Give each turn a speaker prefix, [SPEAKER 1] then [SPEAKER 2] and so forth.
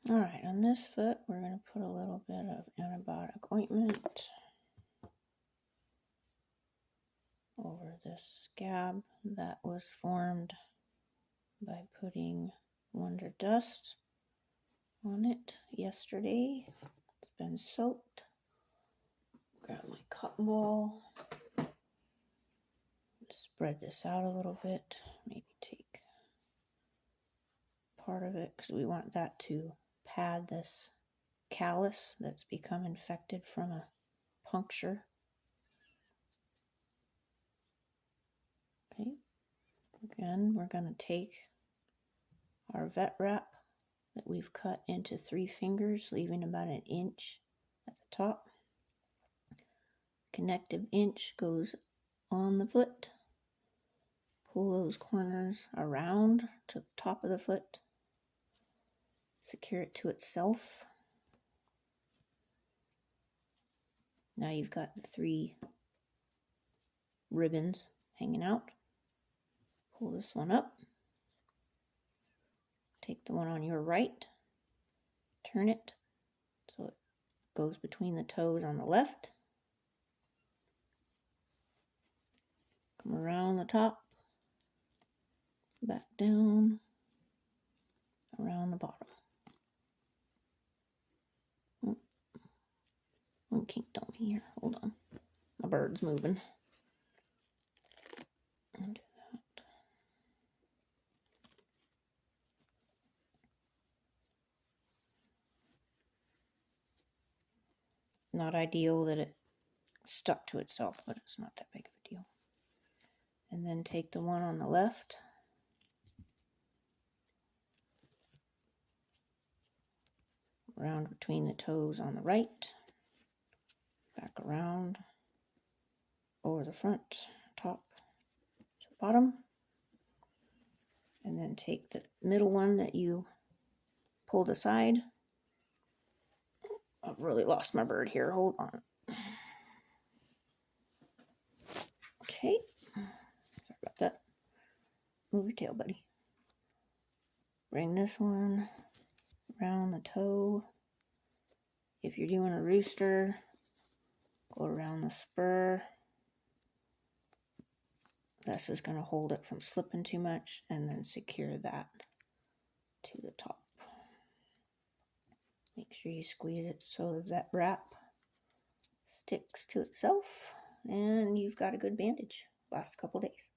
[SPEAKER 1] All right, on this foot, we're going to put a little bit of antibiotic ointment over this scab that was formed by putting Wonder Dust on it yesterday. It's been soaked. Grab my cotton ball. Spread this out a little bit. Maybe take part of it because we want that to pad this callus that's become infected from a puncture. Okay. Again, we're going to take our vet wrap that we've cut into 3 fingers, leaving about 1 inch at the top. Connective inch goes on the foot. Pull those corners around to the top of the foot. Secure it to itself. Now you've got the 3 ribbons hanging out. Pull this one up. Take the one on your right. Turn it so it goes between the toes on the left. Come around the top. Back down. Around the bottom. One kinked on me here. Hold on. My bird's moving. And do that. Not ideal that it stuck to itself, but it's not that big of a deal. And then take the one on the left. Around between the toes on the right. Back around. Over the front, top to the bottom. And then take the middle one that you pulled aside. I've really lost my bird here. Hold on. Okay. Sorry about that. Move your tail, buddy. Bring this one around the toe. If you're doing a rooster, go around the spur. This is going to hold it from slipping too much, and then secure that to the top. Make sure you squeeze it so the vet wrap sticks to itself, and you've got a good bandage. Last a couple days.